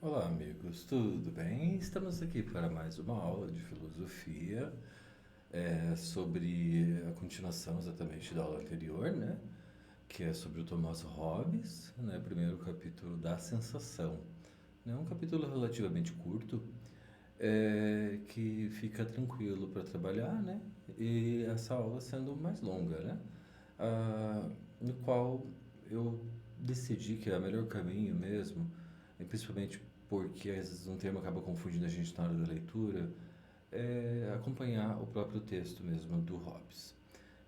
Olá, amigos, tudo bem? Estamos aqui para mais uma aula de filosofia, sobre a continuação exatamente da aula anterior, né? Que é sobre o Thomas Hobbes, né? Primeiro capítulo da sensação. É um capítulo relativamente curto, que fica tranquilo para trabalhar, né? E essa aula sendo mais longa, né? No qual eu decidi que é o melhor caminho mesmo, e principalmente porque às vezes um termo acaba confundindo a gente na hora da leitura, é acompanhar o próprio texto mesmo do Hobbes.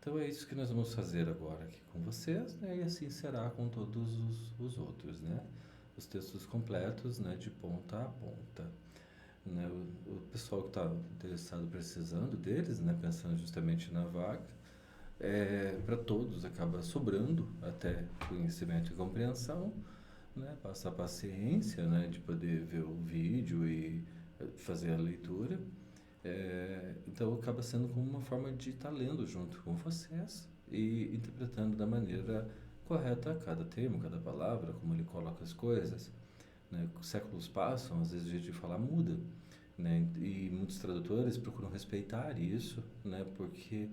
Então é isso que nós vamos fazer agora aqui com vocês, né? E assim será com todos os outros, né? Os textos completos, né? De ponta a ponta. Né? O pessoal que está interessado, precisando deles, né? Pensando justamente na vaga, para todos acaba sobrando até conhecimento e compreensão, né? Passar paciência, né? De poder ver o vídeo e fazer a leitura. Então acaba sendo como uma forma de estar lendo junto com vocês e interpretando da maneira correta cada termo, cada palavra, como ele coloca as coisas. Né? Séculos passam, às vezes o jeito de falar muda, né? E muitos tradutores procuram respeitar isso, né? Porque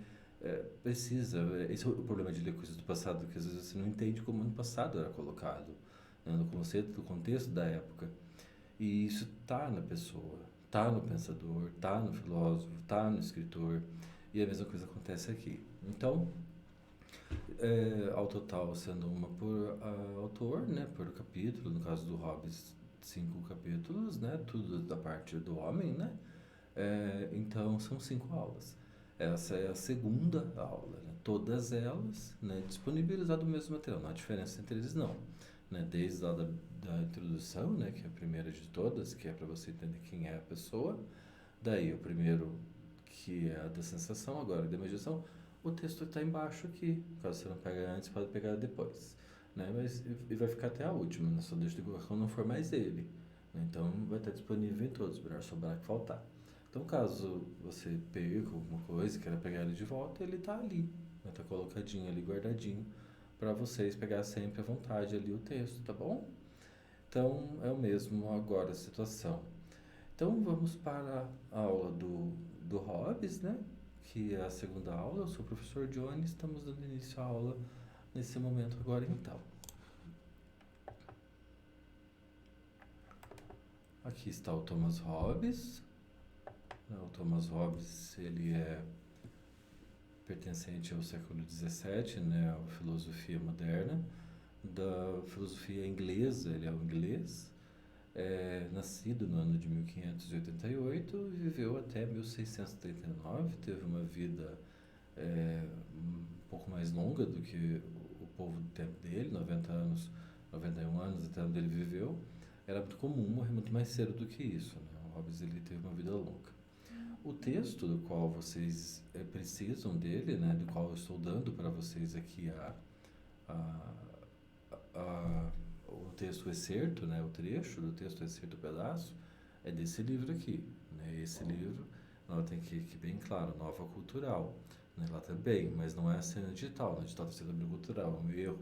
precisa. Esse é o problema de ler coisas do passado, que às vezes você não entende como no passado era colocado, né? No conceito, do contexto da época. E isso tá na pessoa, tá no pensador, tá no filósofo, tá no escritor. E a mesma coisa acontece aqui. Então, ao total, sendo uma por autor, né, por capítulo, no caso do Hobbes, 5 capítulos, né, tudo da parte do homem, né, então são 5 aulas. Essa é a segunda aula, né, todas elas, né, disponibilizadas o mesmo material, não há diferença entre eles não, né, desde lá da introdução, né, que é a primeira de todas, que é para você entender quem é a pessoa, daí o primeiro que é a da sensação, agora da imaginação, o texto está embaixo aqui. Caso você não pegue antes, pode pegar depois. Né? Mas e vai ficar até a última, né? Só deixa de colocar quando não for mais ele. Né? Então vai estar disponível em todos, melhor sobrar que faltar. Então caso você perca alguma coisa e queira pegar ele de volta, ele está ali. Está colocadinho ali, guardadinho, para vocês pegar sempre à vontade ali o texto, tá bom? Então é o mesmo agora a situação. Então vamos para a aula do Hobbes, né? Que é a segunda aula. Eu sou o professor Johnny, estamos dando início à aula nesse momento agora então. Aqui está o Thomas Hobbes. O Thomas Hobbes, ele é pertencente ao século XVII, né? A filosofia moderna. Da filosofia inglesa, ele é um inglês. Nascido no ano de 1588 e viveu até 1639, teve uma vida um pouco mais longa do que o povo do tempo dele, 90 anos, 91 anos até onde ele viveu. Era muito comum morrer muito mais cedo do que isso, né? O Hobbes ele teve uma vida longa. O texto do qual vocês precisam dele, né, do qual eu estou dando para vocês aqui a, a, o texto excerto, né, o trecho do texto excerto, o pedaço, é desse livro aqui. Né? Esse livro, notem que bem claro, Nova Cultural. Né? Lá também, mas não é a cena digital. Na digital está sendo cultural, é um erro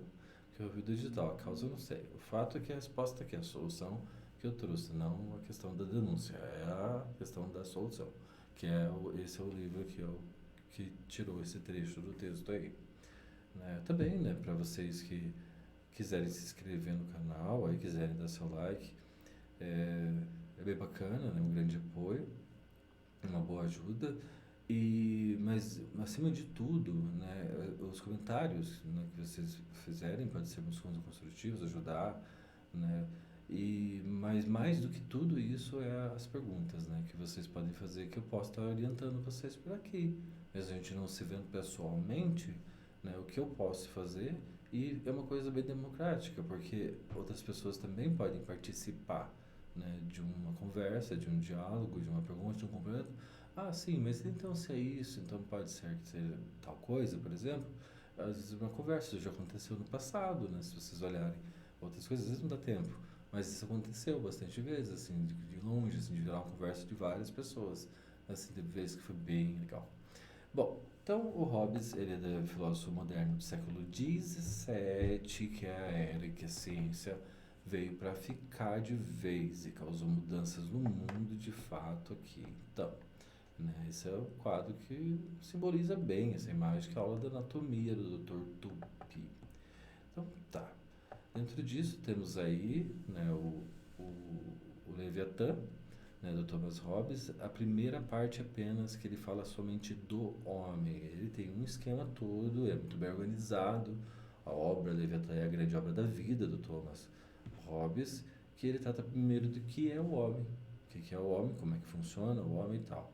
que eu vi do digital. A causa eu não sei. O fato é que a resposta aqui, a solução que eu trouxe, não a questão da denúncia, é a questão da solução. Que é esse é o livro que tirou esse trecho do texto aí. Né? Também, né, para vocês que quiserem se inscrever no canal, aí quiserem dar seu like, é, é bem bacana, né? Um grande apoio, uma boa ajuda. Mas acima de tudo, né, os comentários, né, que vocês fizerem podem ser uns construtivos, ajudar, né? Mas mais do que tudo isso é as perguntas, né, que vocês podem fazer que eu posso estar orientando vocês por aqui. Mesmo a gente não se vendo pessoalmente, né, o que eu posso fazer e é uma coisa bem democrática, porque outras pessoas também podem participar, né, de uma conversa, de um diálogo, de uma pergunta, de um complemento. Ah, sim, mas então se é isso, então pode ser que seja tal coisa, por exemplo. Às vezes uma conversa já aconteceu no passado, né? Se vocês olharem outras coisas, às vezes não dá tempo. Mas isso aconteceu bastante vezes, assim, de longe, assim, de virar uma conversa de várias pessoas. Assim, teve vezes que foi bem legal. Bom, então o Hobbes, ele é filósofo moderno do século XVII, que é a era em que a ciência veio para ficar de vez e causou mudanças no mundo de fato aqui. Então, né, esse é o quadro que simboliza bem essa imagem, que é a aula da anatomia do Dr. Tupy. Então, tá. Dentro disso temos aí, né, o Leviatã, né, do Thomas Hobbes. A primeira parte apenas que ele fala somente do homem. Ele tem um esquema todo, é muito bem organizado. A obra Leviatã é a grande obra da vida do Thomas Hobbes, que ele trata primeiro do que é o homem. O que é o homem, como é que funciona o homem e tal.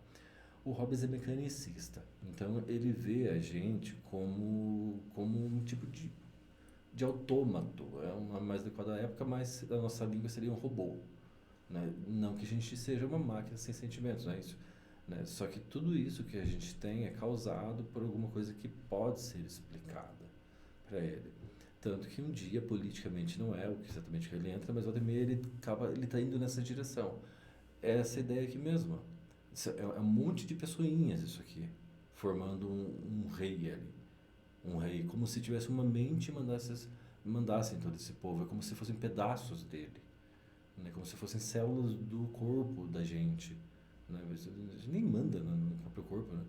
O Hobbes é mecanicista, então ele vê a gente como um tipo de autômato. É uma mais adequada época, mas a nossa língua seria um robô. Né? Não que a gente seja uma máquina sem sentimentos, não é isso. Né? Só que tudo isso que a gente tem é causado por alguma coisa que pode ser explicada para ele. Tanto que um dia, politicamente, não é o que exatamente que ele entra, mas volta e meia ele está indo nessa direção. É essa ideia aqui mesmo. É um monte de pessoinhas isso aqui, formando um rei ali. Um rei, como se tivesse uma mente e mandassem todo esse povo. É como se fossem pedaços dele, né? Como se fossem células do corpo da gente, né? A gente nem manda no próprio corpo, né?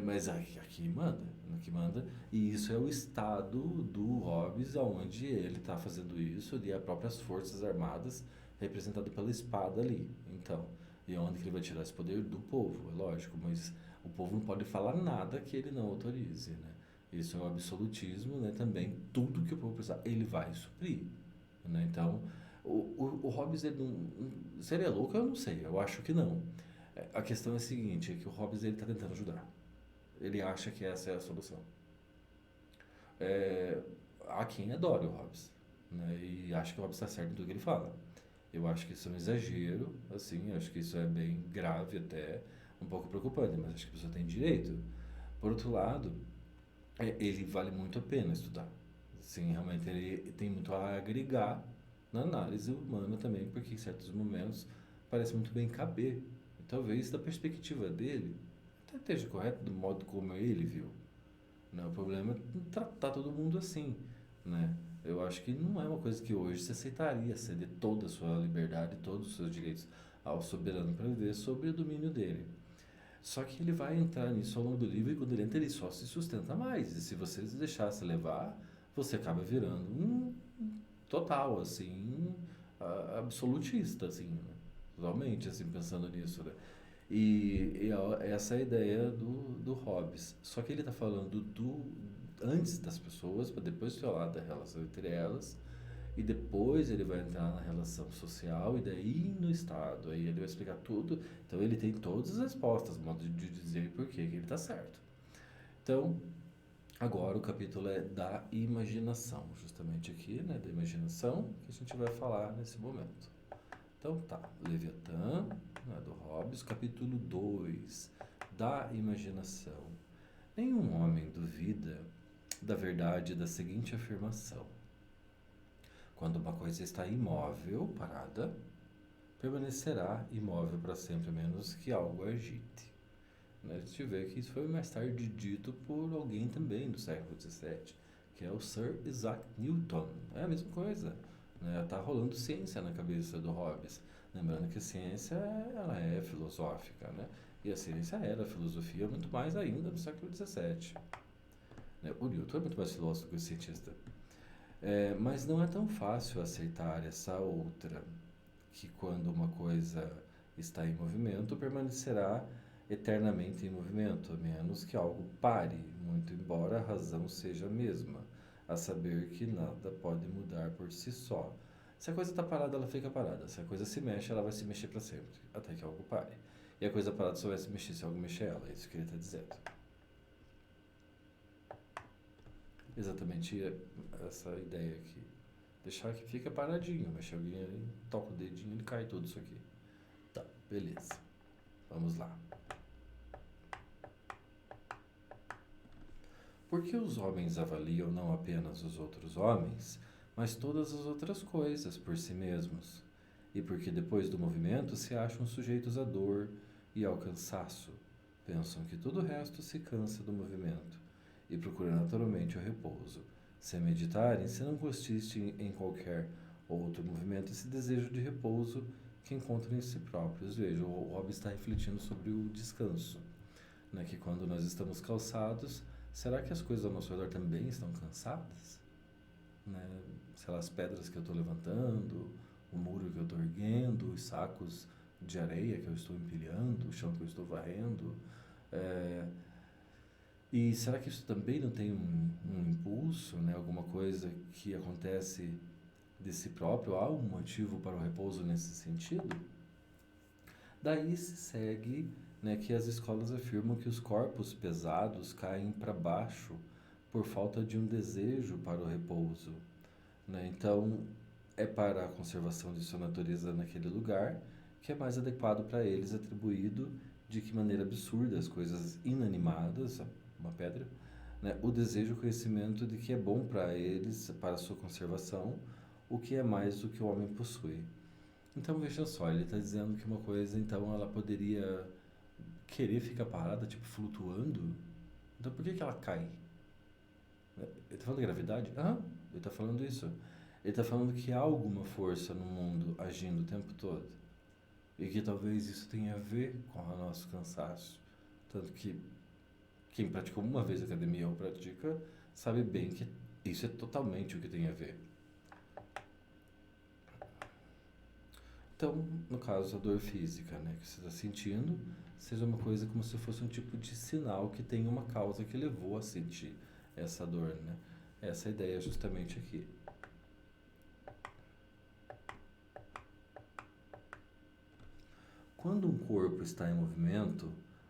Mas aqui manda, e isso é o estado do Hobbes, onde ele está fazendo isso, e as próprias forças armadas, representado pela espada ali. Então, e onde que ele vai tirar esse poder? Do povo, é lógico, mas o povo não pode falar nada que ele não autorize, né? Isso é o absolutismo, né? Também, tudo que o povo precisar, ele vai suprir, né? Então, o Hobbes, ele não, se ele é louco, eu não sei, eu acho que não. A questão é a seguinte, é que o Hobbes ele está tentando ajudar. Ele acha que essa é a solução. É, há quem adore o Hobbes, né? E acha que o Hobbes está certo em tudo que ele fala. Eu acho que isso é um exagero, assim, eu acho que isso é bem grave até, um pouco preocupante, mas acho que a pessoa tem direito. Por outro lado, ele vale muito a pena estudar. Sim, realmente ele tem muito a agregar na análise humana também, porque em certos momentos parece muito bem caber. E talvez da perspectiva dele até esteja correto do modo como ele viu. Né? O problema é tratar todo mundo assim, né? Eu acho que não é uma coisa que hoje se aceitaria, ceder toda a sua liberdade, todos os seus direitos ao soberano para viver sobre o domínio dele. Só que ele vai entrar nisso ao longo do livro e quando ele entra ele só se sustenta mais. E se você se deixar se levar, você acaba virando um total, assim, absolutista, assim, né? Totalmente, assim, pensando nisso, né? Essa é a ideia do Hobbes. Só que ele está falando antes das pessoas, para depois falar da relação entre elas, e depois ele vai entrar na relação social e daí no Estado. Aí ele vai explicar tudo. Então ele tem todas as respostas, modo de dizer por que ele está certo. Então, agora o capítulo é da imaginação, justamente aqui, né, da imaginação, que a gente vai falar nesse momento. Então tá, Leviatã, né, do Hobbes, capítulo 2, da imaginação. Nenhum homem duvida da verdade da seguinte afirmação: quando uma coisa está imóvel, parada, permanecerá imóvel para sempre, a menos que algo a agite. Né? A gente vê que isso foi mais tarde dito por alguém também do século XVII, que é o Sir Isaac Newton. É a mesma coisa. Né? Tá rolando ciência na cabeça do Hobbes. Lembrando que a ciência ela é filosófica, né? E a ciência era filosofia muito mais ainda no século XVII. Né? O Newton é muito mais filósofo que o cientista. Mas não é tão fácil aceitar essa outra, que quando uma coisa está em movimento, permanecerá eternamente em movimento, a menos que algo pare, muito embora a razão seja a mesma, a saber que nada pode mudar por si só. Se a coisa está parada, ela fica parada. Se a coisa se mexe, ela vai se mexer para sempre, até que algo pare. E a coisa parada só vai se mexer se algo mexer ela, é isso que ele está dizendo. Exatamente essa ideia aqui. Deixar que fica paradinho, mexer alguém ali, toca o dedinho e cai tudo isso aqui. Tá, beleza. Vamos lá. Porque os homens avaliam não apenas os outros homens, mas todas as outras coisas por si mesmos. E porque depois do movimento se acham sujeitos à dor e ao cansaço. Pensam que todo o resto se cansa do movimento e procuram naturalmente o repouso. Se meditarem, se não consiste em qualquer Outro movimento, esse desejo de repouso que encontra em si próprios. Veja, o Hobbes está refletindo sobre o descanso, né? Que quando nós estamos cansados, será que as coisas ao nosso redor também estão cansadas? Né? Sei lá, as pedras que eu estou levantando, o muro que eu estou erguendo, os sacos de areia que eu estou empilhando, o chão que eu estou varrendo. É, e será que isso também não tem um impulso, né? Alguma coisa que acontece de si próprio? Há um motivo para o repouso nesse sentido? Daí se segue, né, que as escolas afirmam que os corpos pesados caem para baixo por falta de um desejo para o repouso, né? Então, é para a conservação de sua natureza naquele lugar que é mais adequado para eles, atribuído de que maneira absurda as coisas inanimadas, uma pedra, né, o desejo e o conhecimento de que é bom para eles, para a sua conservação, o que é mais do que o homem possui. Então veja só, ele está dizendo que uma coisa, então, ela poderia querer ficar parada, tipo, flutuando. Então por que que ela cai? Ele está falando de gravidade? Ah, ele está falando isso. Ele está falando que há alguma força no mundo agindo o tempo todo. E que talvez isso tenha a ver com o nosso cansaço. Tanto que quem praticou uma vez academia ou pratica, sabe bem que isso é totalmente o que tem a ver. Então, no caso, a dor física, né, que você está sentindo, seja uma coisa como se fosse um tipo de sinal que tem uma causa que levou a sentir essa dor, né? Essa é a ideia justamente aqui. Quando um corpo está em movimento,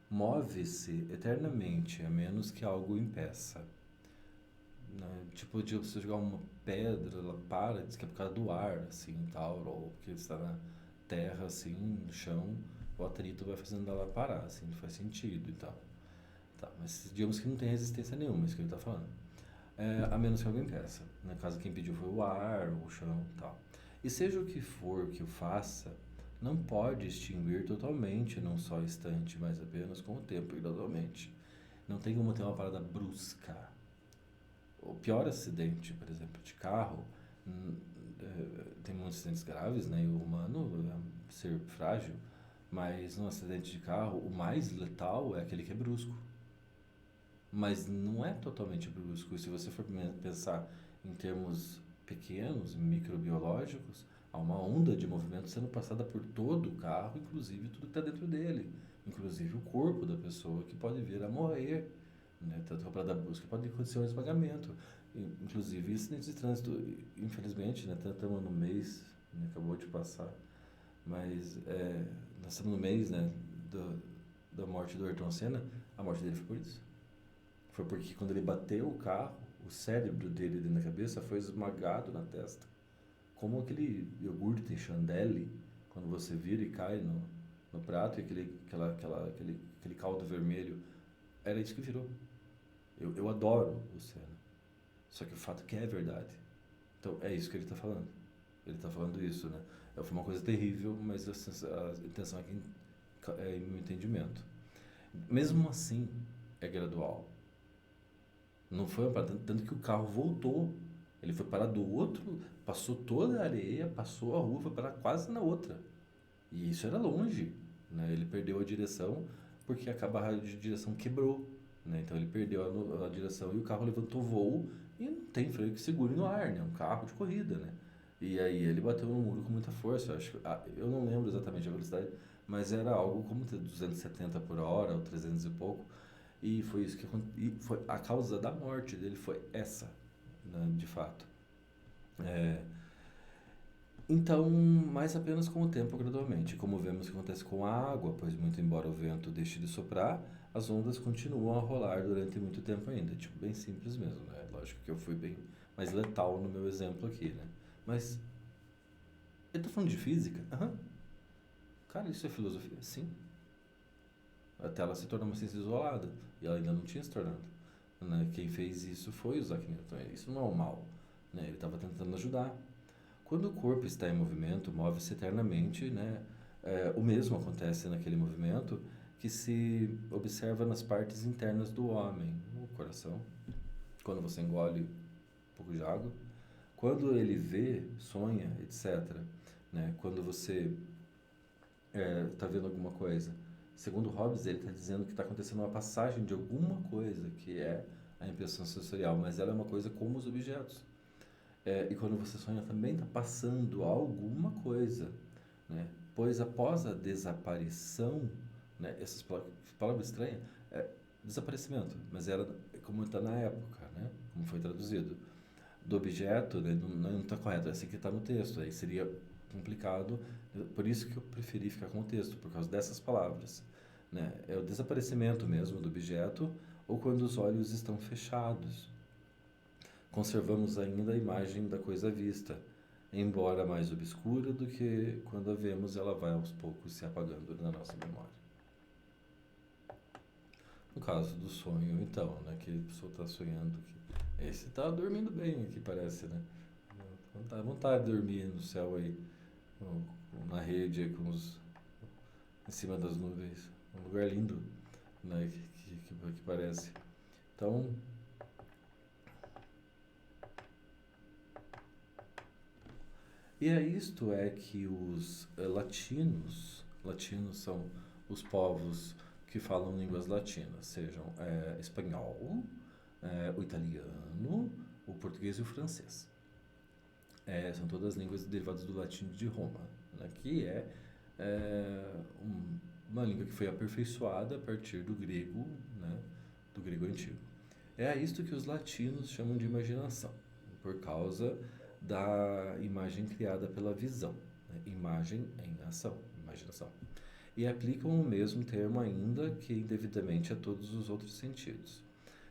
move-se eternamente, a menos que algo o impeça. Né? Tipo, de você jogar uma pedra, ela para, diz que é por causa do ar, assim, tal, ou porque está na terra, assim, no chão, o atrito vai fazendo ela parar, assim, não faz sentido e tal. Tá, mas digamos que não tem resistência nenhuma, isso que ele está falando. A menos que alguém impeça. No caso, quem pediu foi o ar, o chão e tal. E seja o que for que o faça, não pode extinguir totalmente num só instante, mas apenas com o tempo e gradualmente. Não tem como ter uma parada brusca. O pior acidente, por exemplo, de carro, tem muitos acidentes graves, né? E o humano é um ser frágil, mas num acidente de carro, o mais letal é aquele que é brusco. Mas não é totalmente brusco. Se você for pensar em termos pequenos, microbiológicos, há uma onda de movimento sendo passada por todo o carro, inclusive tudo que está dentro dele, inclusive o corpo da pessoa que pode vir a morrer, né? Tanto que a parada brusca pode acontecer um esmagamento, inclusive acidentes de trânsito. Infelizmente, né? Estamos no mês, né? Acabou de passar, mas nós estamos no mês, né? Da morte do Ayrton Senna. A morte dele foi por isso. Foi porque quando ele bateu o carro, o cérebro dele dentro da cabeça foi esmagado na testa. Como aquele iogurte Chandelle, quando você vira e cai no prato, e aquele caldo vermelho, era isso que virou. Eu adoro o Senna. Só que o fato é que é verdade. Então é isso que ele está falando. Ele está falando isso, né? Foi uma coisa terrível, mas a intenção aqui é em meu entendimento. Mesmo assim, é gradual. Não foi uma parada, tanto que o carro voltou. Ele foi parar do outro, passou toda a areia, passou a rua, foi parar quase na outra. E isso era longe, né? Ele perdeu a direção porque a barra de direção quebrou, né? Então ele perdeu a direção e o carro levantou voo e não tem freio que segure no ar, né? Um carro de corrida, né? E aí ele bateu no muro com muita força. Eu não lembro exatamente a velocidade, mas era algo como 270 por hora ou 300 e pouco. E foi isso que e foi a causa da morte dele foi essa, né, de fato. É, então, mas apenas com o tempo gradualmente, como vemos que acontece com a água, pois muito embora o vento deixe de soprar, as ondas continuam a rolar durante muito tempo ainda. Tipo, bem simples mesmo, né? Lógico que eu fui bem mais letal no meu exemplo aqui, né? Mas, eu tô falando de física? Aham. Cara, isso é filosofia? Sim. Até ela se tornar uma ciência isolada. E ela ainda não tinha se tornado. Né? Quem fez isso foi o Isaac Newton. Isso não é o mal. Né? Ele estava tentando ajudar. Quando o corpo está em movimento, move-se eternamente. Né? O mesmo acontece naquele movimento que se observa nas partes internas do homem. O coração, quando você engole um pouco de água. Quando ele vê, sonha, etc., né? Quando você está vendo alguma coisa, segundo Hobbes, ele está dizendo que está acontecendo uma passagem de alguma coisa, que é a impressão sensorial, mas ela é uma coisa como os objetos. E quando você sonha também está passando alguma coisa, né? Pois após a desaparição, né? Essas palavras estranhas, desaparecimento, mas era como está na época, né? Como foi traduzido, do objeto, né? Não está correto, é assim que está no texto, aí seria complicado, por isso que eu preferi ficar com o texto, por causa dessas palavras, né? É o desaparecimento mesmo do objeto, ou quando os olhos estão fechados. Conservamos ainda a imagem da coisa vista, embora mais obscura do que quando a vemos, ela vai aos poucos se apagando na nossa memória. No caso do sonho, então, né, que a pessoa está sonhando, que esse está dormindo bem aqui, parece, né? Dá vontade de dormir no céu aí, na rede, aí, em cima das nuvens. Um lugar lindo, né, que parece. Então, e isto é que os latinos são os povos que falam línguas latinas, sejam espanhol, o italiano, o português e o francês. São todas línguas derivadas do latim de Roma, né, que uma língua que foi aperfeiçoada a partir do grego, né, do grego antigo. É isto que os latinos chamam de imaginação, por causa da imagem criada pela visão, né? Imagem em ação, imaginação. E aplicam o mesmo termo ainda que indevidamente a todos os outros sentidos.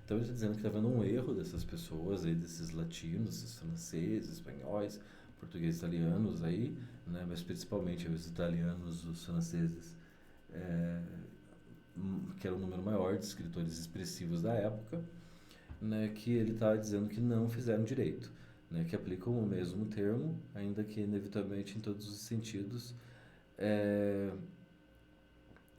Então ele está dizendo que está havendo um erro dessas pessoas aí, desses latinos, esses franceses, espanhóis, portugueses, italianos aí, né? Mas principalmente os italianos, os franceses, que era o número maior de escritores expressivos da época, né? Que ele está dizendo que não fizeram direito, né, que aplicam o mesmo termo, ainda que inevitavelmente em todos os sentidos,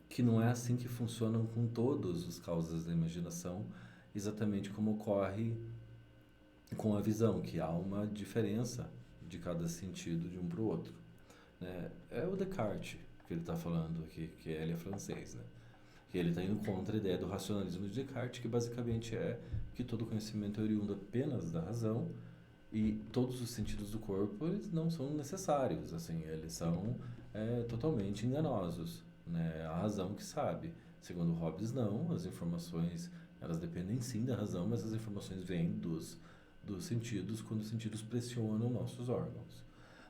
que não é assim que funcionam com todas as causas da imaginação, exatamente como ocorre com a visão, que há uma diferença de cada sentido de um para o outro, né? É o Descartes que ele está falando aqui, que ele é francês, né? Que ele está indo contra a ideia do racionalismo de Descartes, que basicamente é que todo conhecimento é oriundo apenas da razão, e todos os sentidos do corpo eles não são necessários, assim, eles são totalmente enganosos, né? A razão que sabe. Segundo Hobbes, não, as informações elas dependem sim da razão, mas as informações vêm dos sentidos quando os sentidos pressionam nossos órgãos.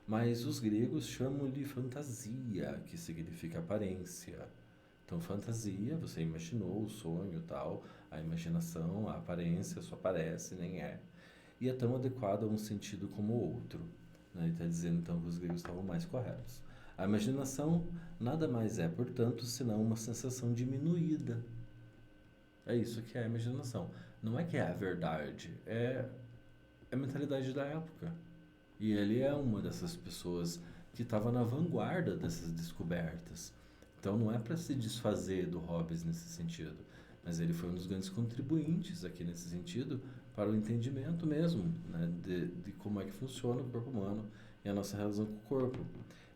Mas os gregos chamam de fantasia, que significa aparência. Então, fantasia, você imaginou o sonho e tal, a imaginação, a aparência só aparece, nem é. E é tão adequado a um sentido como o outro, né? Ele está dizendo então que os gregos estavam mais corretos. A imaginação nada mais é, portanto, senão uma sensação diminuída. É isso que é a imaginação. Não é que é a verdade, é a mentalidade da época. E ele é uma dessas pessoas que estava na vanguarda dessas descobertas. Então não é para se desfazer do Hobbes nesse sentido, mas ele foi um dos grandes contribuintes aqui nesse sentido para o entendimento mesmo, né, de como é que funciona o corpo humano e a nossa relação com o corpo.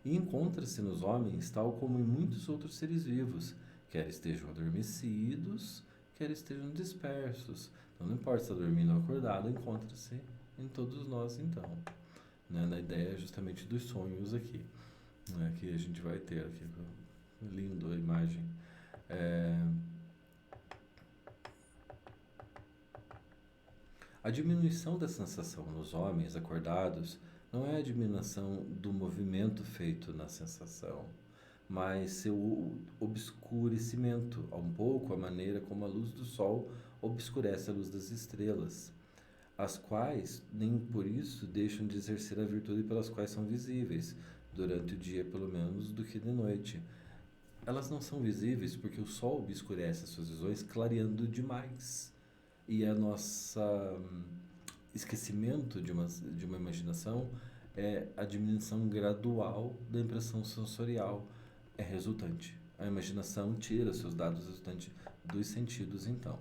E encontra-se nos homens tal como em muitos outros seres vivos, quer estejam adormecidos, quer estejam dispersos. Então não importa se está dormindo ou acordado, encontra-se em todos nós então, né, na ideia justamente dos sonhos aqui, né, que a gente vai ter aqui. Lindo a imagem. A diminuição da sensação nos homens acordados não é a diminuição do movimento feito na sensação, mas seu obscurecimento, um pouco a maneira como a luz do sol obscurece a luz das estrelas, as quais nem por isso deixam de exercer a virtude pelas quais são visíveis, durante o dia pelo menos, do que de noite. Elas não são visíveis porque o sol obscurece as suas visões, clareando demais. E a nossa esquecimento de uma imaginação é a diminuição gradual da impressão sensorial resultante. A imaginação tira seus dados resultantes dos sentidos, então.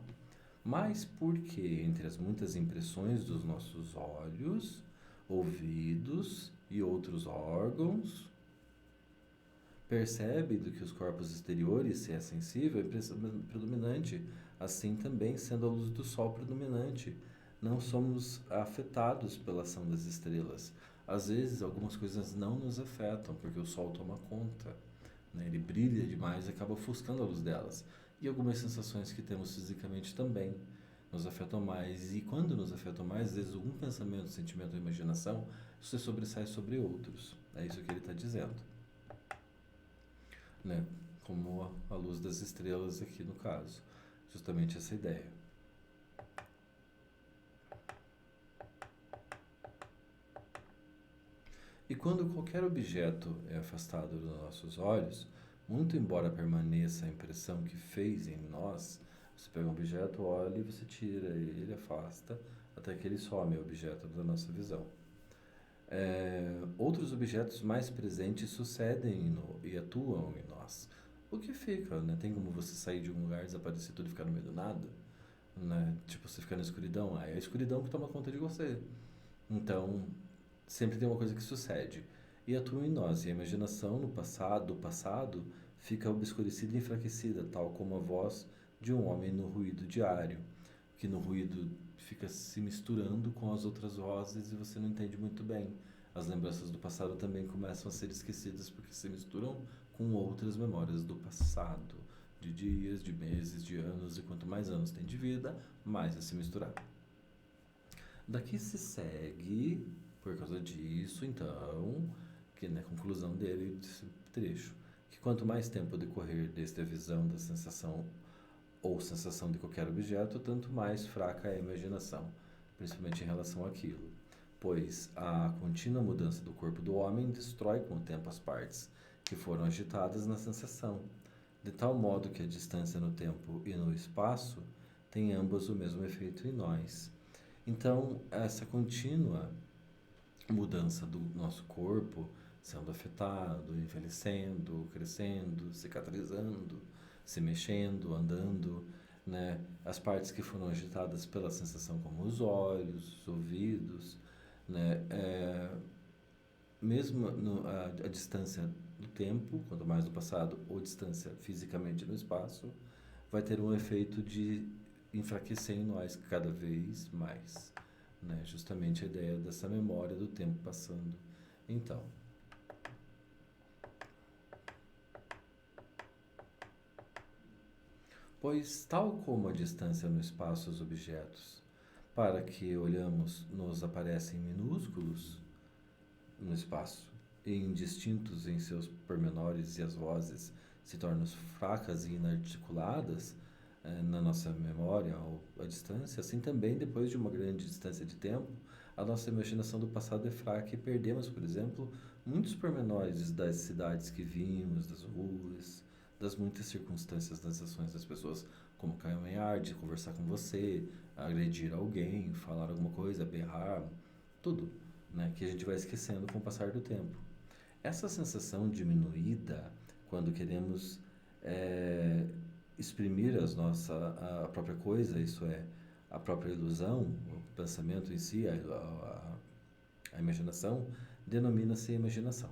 Mas por que, entre as muitas impressões dos nossos olhos, ouvidos e outros órgãos. Percebe do que os corpos exteriores, se é sensível, é predominante, assim também sendo a luz do sol predominante. Não somos afetados pela ação das estrelas. Às vezes, algumas coisas não nos afetam, porque o sol toma conta, né? Ele brilha demais e acaba ofuscando a luz delas. E algumas sensações que temos fisicamente também nos afetam mais. E quando nos afetam mais, às vezes, um pensamento, sentimento ou imaginação se sobressai sobre outros. É isso que ele está dizendo, né? Como a luz das estrelas aqui no caso. Justamente essa ideia. E quando qualquer objeto é afastado dos nossos olhos, muito embora permaneça a impressão que fez em nós, você pega um objeto, olha e você tira ele, afasta, até que ele some, o objeto da nossa visão. Outros objetos mais presentes sucedem e atuam em nós. O que fica, né? Tem como você sair de um lugar, desaparecer tudo e ficar no meio do nada? Né? Tipo, você ficar na escuridão, aí é a escuridão que toma conta de você. Então, sempre tem uma coisa que sucede. E atua em nós, e a imaginação no passado, do passado, fica obscurecida e enfraquecida, tal como a voz de um homem no ruído diário, que no ruído fica se misturando com as outras vozes e você não entende muito bem. As lembranças do passado também começam a ser esquecidas porque se misturam com outras memórias do passado, de dias, de meses, de anos, e quanto mais anos tem de vida, mais vai se misturar. Daqui se segue, por causa disso, então, que na conclusão dele, desse trecho, que quanto mais tempo decorrer desde a visão da sensação ou sensação de qualquer objeto, tanto mais fraca é a imaginação, principalmente em relação àquilo, pois a contínua mudança do corpo do homem destrói com o tempo as partes que foram agitadas na sensação, de tal modo que a distância no tempo e no espaço tem ambos o mesmo efeito em nós. Então, essa contínua mudança do nosso corpo, sendo afetado, envelhecendo, crescendo, cicatrizando, se mexendo, andando, né? As partes que foram agitadas pela sensação, como os olhos, os ouvidos, né? Mesmo a distância do tempo, quanto mais do passado, ou distância fisicamente no espaço, vai ter um efeito de enfraquecer em nós cada vez mais, né? Justamente a ideia dessa memória do tempo passando. Então, pois tal como a distância no espaço os objetos, para que olhamos, nos aparecem minúsculos no espaço e indistintos em seus pormenores e as vozes se tornam fracas e inarticuladas na nossa memória ou à distância, assim também depois de uma grande distância de tempo, a nossa imaginação do passado é fraca e perdemos, por exemplo, muitos pormenores das cidades que vimos, das ruas, das muitas circunstâncias das ações das pessoas, como caminhar, de conversar com você, agredir alguém, falar alguma coisa, berrar, tudo, né, que a gente vai esquecendo com o passar do tempo. Essa sensação diminuída, quando queremos exprimir a própria coisa, isso é, a própria ilusão, o pensamento em si, a imaginação, denomina-se imaginação.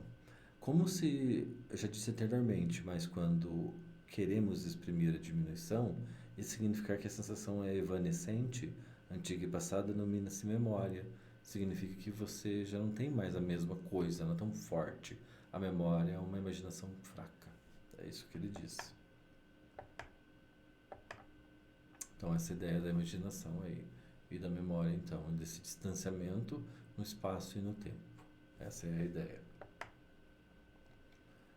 Como se, eu já disse anteriormente, mas quando queremos exprimir a diminuição, isso significa que a sensação é evanescente, antiga e passada, denomina-se memória. Significa que você já não tem mais a mesma coisa, não é tão forte. A memória é uma imaginação fraca. É isso que ele diz. Então, essa ideia da imaginação aí, e da memória, então, desse distanciamento no espaço e no tempo. Essa é a ideia.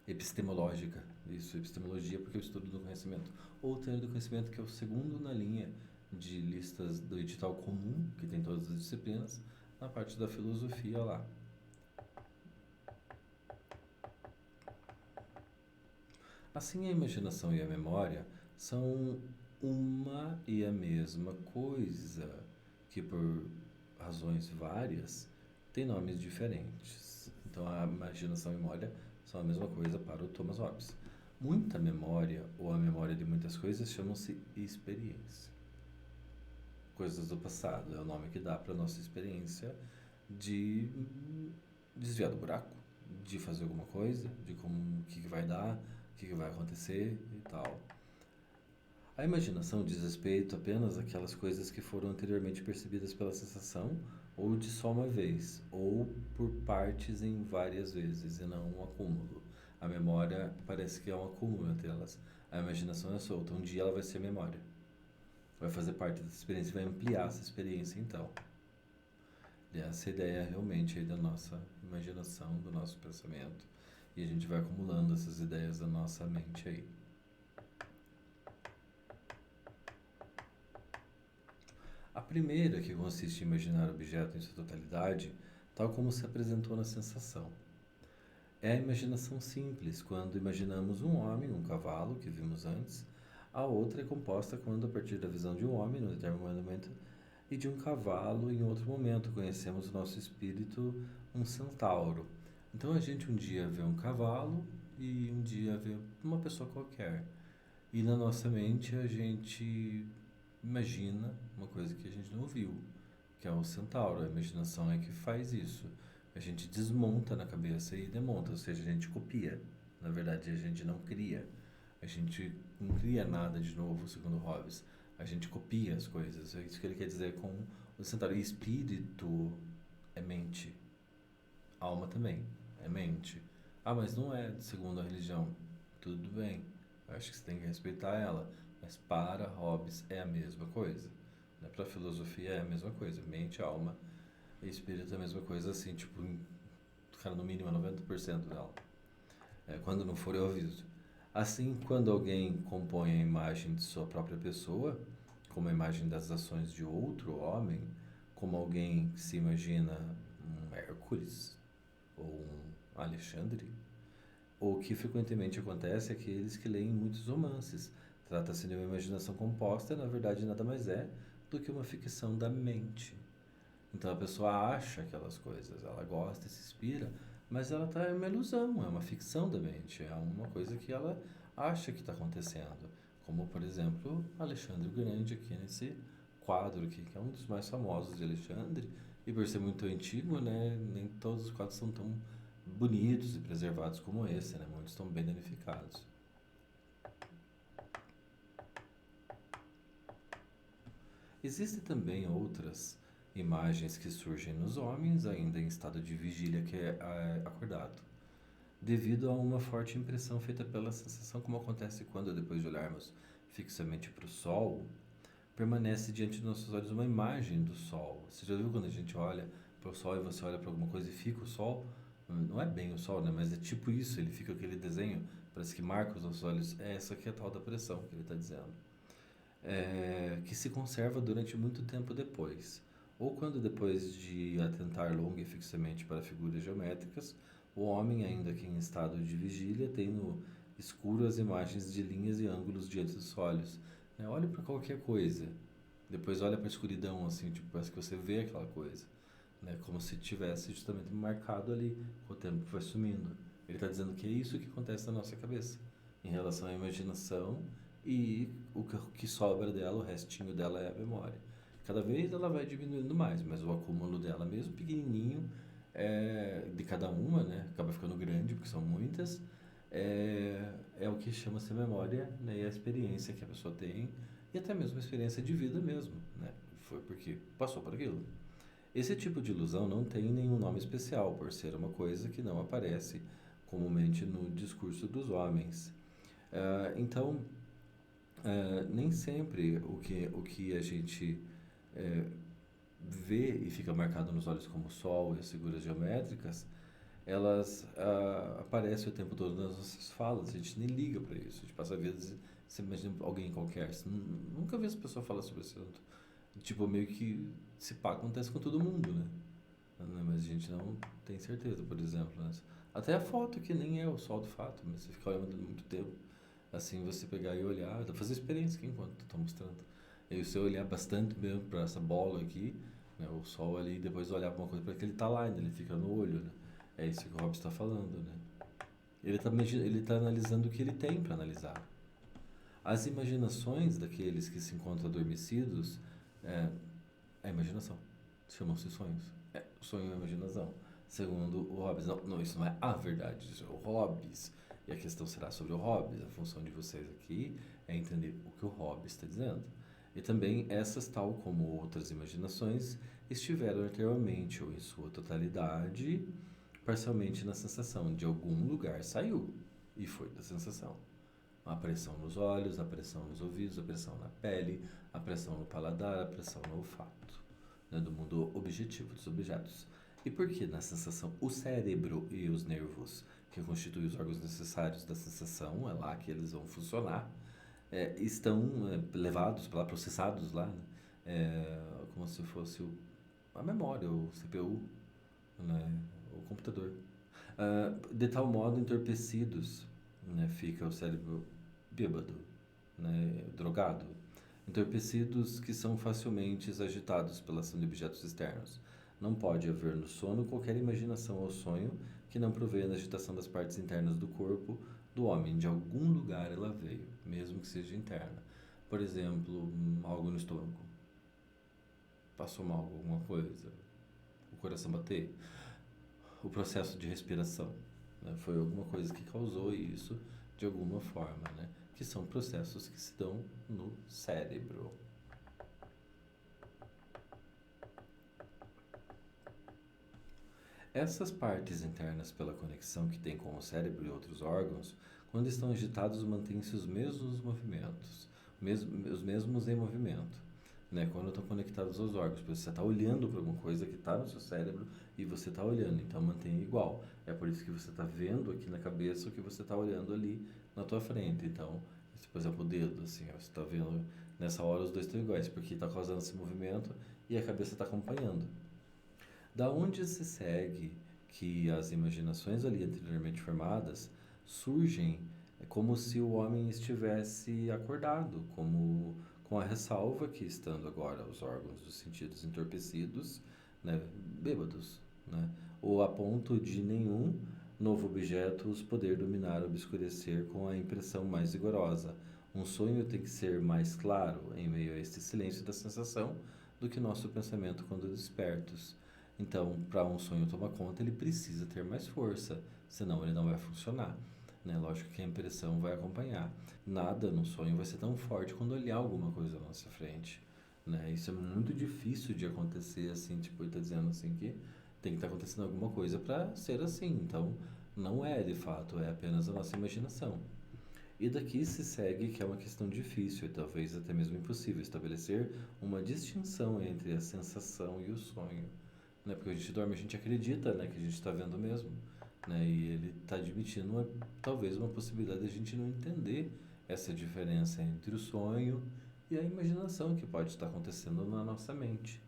Epistemológica, isso, epistemologia, porque é o estudo do conhecimento. Ou teoria do conhecimento, que é o segundo na linha de listas do edital comum, que tem todas as disciplinas, na parte da filosofia lá. Assim, a imaginação e a memória são uma e a mesma coisa, que por razões várias tem nomes diferentes. Então, a imaginação e a memória são a mesma coisa para o Thomas Hobbes. Muita memória, ou a memória de muitas coisas, chamam-se experiência. Coisas do passado é o nome que dá para a nossa experiência de desviar do buraco, de fazer alguma coisa, de como, o que que vai dar, o que que vai acontecer e tal. A imaginação diz respeito apenas àquelas coisas que foram anteriormente percebidas pela sensação, ou de só uma vez, ou por partes em várias vezes, e não um acúmulo. A memória parece que é um acúmulo entre elas. A imaginação é solta. Um dia ela vai ser memória. Vai fazer parte dessa experiência, vai ampliar essa experiência então. E essa ideia realmente aí da nossa imaginação, do nosso pensamento. E a gente vai acumulando essas ideias da nossa mente aí. A primeira, que consiste em imaginar o objeto em sua totalidade, tal como se apresentou na sensação. É a imaginação simples, quando imaginamos um homem, um cavalo, que vimos antes. A outra é composta quando, a partir da visão de um homem, num determinado momento, e de um cavalo, em outro momento, conhecemos o nosso espírito, um centauro. Então a gente um dia vê um cavalo e um dia vê uma pessoa qualquer. E na nossa mente a gente imagina uma coisa que a gente não viu, que é o centauro. A imaginação é que faz isso. A gente desmonta na cabeça e demonta, ou seja, a gente copia. Na verdade, a gente não cria. A gente não cria nada de novo, segundo Hobbes. A gente copia as coisas. É isso que ele quer dizer com o centauro. E espírito é mente. Alma também é mente. Ah, mas não é segundo a religião. Tudo bem. Eu acho que você tem que respeitar ela. Mas para Hobbes é a mesma coisa. Né? Para a filosofia é a mesma coisa. Mente, alma e espírito é a mesma coisa, assim, tipo, cara, no mínimo 90% dela. É, quando não for, eu aviso. Assim, quando alguém compõe a imagem de sua própria pessoa, como a imagem das ações de outro homem, como alguém que se imagina um Hércules ou um Alexandre, o que frequentemente acontece é que aqueles que leem muitos romances. Trata-se de uma imaginação composta, na verdade nada mais é do que uma ficção da mente. Então a pessoa acha aquelas coisas, ela gosta e se inspira, mas ela está em uma ilusão, é uma ficção da mente, é uma coisa que ela acha que está acontecendo. Como, por exemplo, Alexandre o Grande aqui nesse quadro aqui, que é um dos mais famosos de Alexandre, e por ser muito antigo, né, nem todos os quadros são tão bonitos e preservados como esse, né? Muitos estão bem danificados. Existem também outras imagens que surgem nos homens, ainda em estado de vigília que é acordado, devido a uma forte impressão feita pela sensação, como acontece quando, depois de olharmos fixamente para o Sol, permanece diante de nossos olhos uma imagem do Sol. Você já viu quando a gente olha para o Sol e você olha para alguma coisa e fica o Sol? Não é bem o Sol, né? Mas é tipo isso, ele fica aquele desenho, parece que marca os nossos olhos. É essa que é a tal da pressão que ele está dizendo. Que se conserva durante muito tempo depois. Ou quando, depois de atentar longa e fixamente para figuras geométricas, o homem, ainda que em estado de vigília, tem no escuro as imagens de linhas e ângulos diante dos olhos. Olhe para qualquer coisa, depois olha para a escuridão, assim, tipo, parece que você vê aquela coisa, né? Como se tivesse justamente marcado ali, o tempo vai sumindo. Ele está dizendo que é isso que acontece na nossa cabeça, em relação à imaginação, e o que sobra dela, o restinho dela é a memória. Cada vez ela vai diminuindo mais, mas o acúmulo dela, mesmo pequenininho, de cada uma, né? Acaba ficando grande, porque são muitas, é o que chama-se memória, né? E a experiência que a pessoa tem, e até mesmo a experiência de vida mesmo, né? Foi porque passou por aquilo. Esse tipo de ilusão não tem nenhum nome especial, por ser uma coisa que não aparece comumente no discurso dos homens. Então, nem sempre o que a gente eh, vê e fica marcado nos olhos como o sol e as figuras geométricas, elas aparecem o tempo todo nas nossas falas, a gente nem liga para isso. A gente passa a vida, você imagina alguém qualquer, você nunca vê essa pessoa falar sobre esse assunto. Tipo, meio que se pá, acontece com todo mundo, né? Mas a gente não tem certeza, por exemplo. Né? Até a foto, que nem é o sol do fato, mas você fica olhando muito tempo. Assim, você pegar e olhar, fazer experiência aqui enquanto estou mostrando. E você olhar bastante mesmo para essa bola aqui, né? O sol ali, e depois olhar para uma coisa, para que ele tá lá ainda, ele fica no olho, né? É isso que o Hobbes está falando, né? Ele tá analisando o que ele tem para analisar. As imaginações daqueles que se encontram adormecidos é a imaginação. Chamam-se sonhos. sonho é imaginação. Segundo o Hobbes, não, não, isso não é a verdade, isso é o Hobbes. E a questão será sobre o Hobbes. A função de vocês aqui é entender o que o Hobbes está dizendo. E também essas, tal como outras imaginações, estiveram anteriormente ou em sua totalidade, parcialmente na sensação. De algum lugar saiu e foi da sensação. A pressão nos olhos, a pressão nos ouvidos, a pressão na pele, a pressão no paladar, a pressão no olfato, né, do mundo objetivo dos objetos. E por que na sensação o cérebro e os nervos, que constituem os órgãos necessários da sensação, é lá que eles vão funcionar, estão levados para lá, processados lá, né, como se fosse a memória, o CPU, né, o computador. De tal modo entorpecidos, né, fica o cérebro bêbado, né, drogado, entorpecidos que são facilmente agitados pela ação de objetos externos. Não pode haver no sono qualquer imaginação ou sonho que não provenha da agitação das partes internas do corpo do homem. De algum lugar ela veio, mesmo que seja interna. Por exemplo, algo no estômago. Passou mal alguma coisa. O coração bater. O processo de respiração, né? Foi alguma coisa que causou isso de alguma forma, né? Que são processos que se dão no cérebro. Essas partes internas, pela conexão que tem com o cérebro e outros órgãos, quando estão agitados, mantêm-se os mesmos movimentos, os mesmos em movimento, né? Quando estão conectados aos órgãos, porque você está olhando para alguma coisa que está no seu cérebro e você está olhando, então mantém igual. É por isso que você está vendo aqui na cabeça o que você está olhando ali na tua frente. Então, se, por exemplo, o dedo, assim, ó, você está vendo nessa hora os dois estão iguais, porque está causando esse movimento e a cabeça está acompanhando. Da onde se segue que as imaginações ali anteriormente formadas surgem como se o homem estivesse acordado, como com a ressalva que estando agora os órgãos dos sentidos entorpecidos, né, bêbados, né, ou a ponto de nenhum novo objeto os poder dominar ou obscurecer com a impressão mais vigorosa. Um sonho tem que ser mais claro em meio a este silêncio da sensação do que nosso pensamento quando despertos. Então, para um sonho tomar conta, ele precisa ter mais força, senão ele não vai funcionar. Né? Lógico que a impressão vai acompanhar. Nada no sonho vai ser tão forte quando olhar alguma coisa na nossa frente. Né? Isso é muito difícil de acontecer assim, tipo, ele está dizendo assim que tem que estar acontecendo alguma coisa para ser assim. Então, não é de fato, é apenas a nossa imaginação. E daqui se segue que é uma questão difícil e talvez até mesmo impossível estabelecer uma distinção entre a sensação e o sonho, né? Porque a gente dorme, a gente acredita, né, que a gente está vendo mesmo, né? E ele está admitindo talvez uma possibilidade de a gente não entender essa diferença entre o sonho e a imaginação que pode estar acontecendo na nossa mente.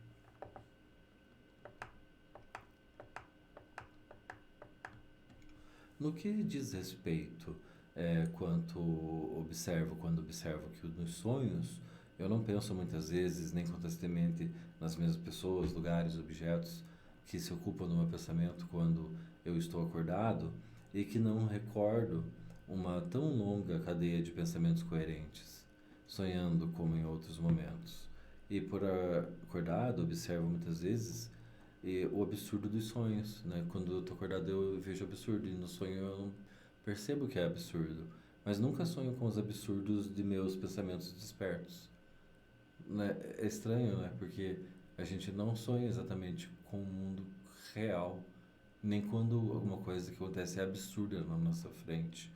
No que diz respeito, quando observo que nos sonhos eu não penso muitas vezes, nem constantemente nas mesmas pessoas, lugares, objetos que se ocupam do meu pensamento quando eu estou acordado e que não recordo uma tão longa cadeia de pensamentos coerentes, sonhando como em outros momentos. E por acordado, observo muitas vezes o absurdo dos sonhos, né? Quando eu tô acordado eu vejo absurdo e no sonho eu não percebo que é absurdo, mas nunca sonho com os absurdos de meus pensamentos despertos, né? É estranho, né? Porque a gente não sonha exatamente com o mundo real, nem quando alguma coisa que acontece é absurda na nossa frente,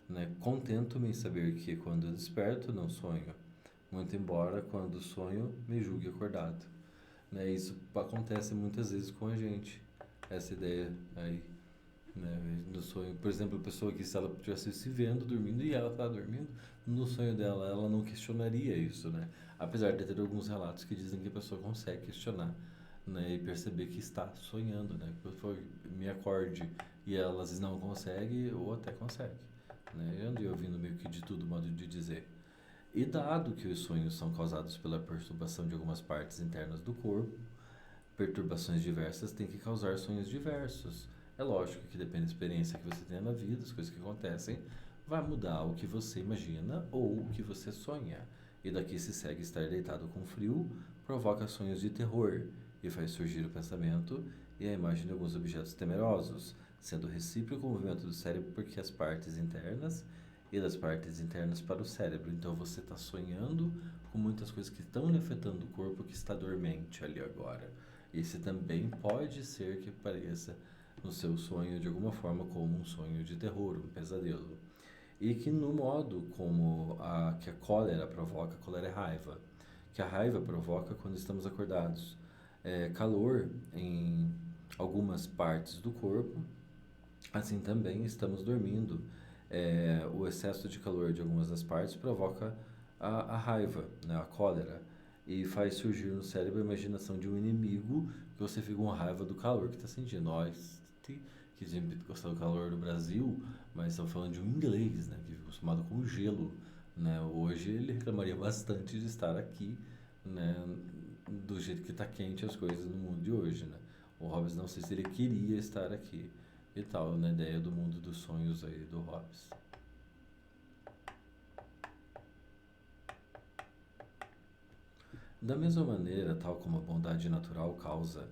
né? Contento-me em saber que quando eu desperto não sonho, muito embora quando sonho me julgue acordado, né? Isso acontece muitas vezes com a gente, essa ideia aí, né? No sonho, por exemplo, a pessoa que se ela estivesse se vendo dormindo e ela está dormindo, no sonho dela ela não questionaria isso, né? Apesar de ter alguns relatos que dizem que a pessoa consegue questionar, né? E perceber que está sonhando, né? Que a pessoa me acorde e ela às vezes não consegue ou até consegue, né? Eu andei ouvindo meio que de tudo, modo de dizer. E dado que os sonhos são causados pela perturbação de algumas partes internas do corpo, perturbações diversas têm que causar sonhos diversos. É lógico que depende da experiência que você tem na vida, as coisas que acontecem, vai mudar o que você imagina ou o que você sonha. E daqui se segue estar deitado com frio, provoca sonhos de terror e faz surgir o pensamento e a imagem de alguns objetos temerosos, sendo recíproco o movimento do cérebro porque as partes internas e das partes internas para o cérebro. Então você está sonhando com muitas coisas que estão lhe afetando o corpo que está dormente ali agora. Esse também pode ser que pareça no seu sonho de alguma forma como um sonho de terror, um pesadelo. E que no modo como que a cólera é raiva, que a raiva provoca quando estamos acordados. Calor em algumas partes do corpo, assim também estamos dormindo. O excesso de calor de algumas das partes provoca a raiva, né, a cólera, e faz surgir no cérebro a imaginação de um inimigo que você fica com raiva do calor que está sentindo. Nós que sempre gostamos do calor do Brasil, mas estamos falando de um inglês, né, que vive acostumado com gelo, né? Hoje ele reclamaria bastante de estar aqui, né, do jeito que está quente as coisas no mundo de hoje, né? O Hobbes não sei se ele queria estar aqui e tal, na ideia do mundo dos sonhos aí do Hobbes. Da mesma maneira, tal como a bondade natural causa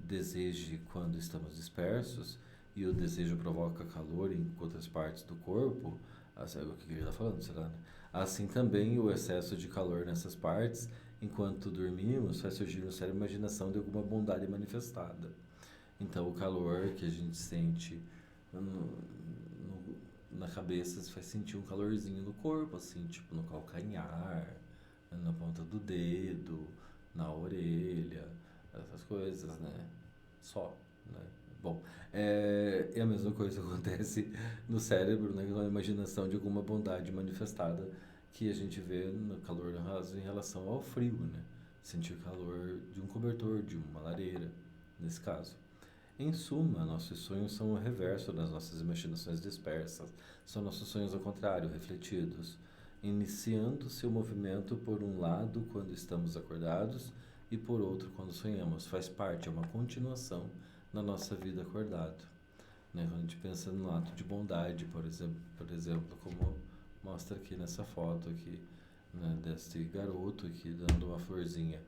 desejo quando estamos dispersos e o desejo provoca calor em outras partes do corpo, assim, é o que ele está falando, será? Né? Assim também o excesso de calor nessas partes, enquanto dormimos, faz surgir no cérebro a imaginação de alguma bondade manifestada. Então o calor que a gente sente na cabeça faz sentir um calorzinho no corpo, assim, tipo no calcanhar, na ponta do dedo, na orelha, essas coisas, né? Só, né? Bom, é a mesma coisa que acontece no cérebro, né? Com a imaginação de alguma bondade manifestada que a gente vê no calor raso em relação ao frio, né? Sentir calor de um cobertor, de uma lareira, nesse caso. Em suma, nossos sonhos são o reverso das nossas imaginações dispersas. São nossos sonhos ao contrário, refletidos, iniciando seu movimento por um lado quando estamos acordados e por outro quando sonhamos. Faz parte, é uma continuação na nossa vida acordado. Né? Quando a gente pensa no ato de bondade, por exemplo, como mostra aqui nessa foto aqui, né, desse garoto aqui dando uma florzinha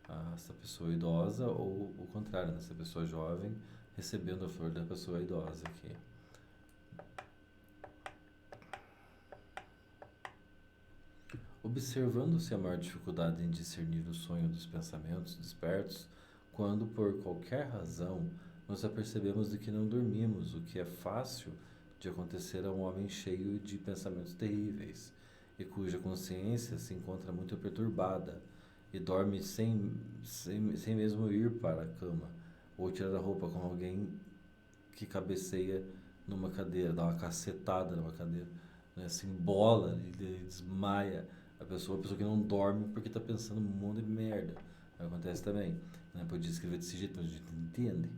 a essa pessoa idosa, ou o contrário, dessa pessoa jovem recebendo a flor da pessoa idosa aqui. Observando-se a maior dificuldade em discernir o sonho dos pensamentos despertos, quando por qualquer razão nos apercebemos de que não dormimos, o que é fácil de acontecer a um homem cheio de pensamentos terríveis e cuja consciência se encontra muito perturbada e dorme sem mesmo ir para a cama ou tirar a roupa com alguém que cabeceia numa cadeira, dá uma cacetada numa cadeira, né? Se embola e desmaia a pessoa que não dorme porque está pensando um monte de merda. Acontece também, né? Pode escrever desse jeito, mas a gente não entende,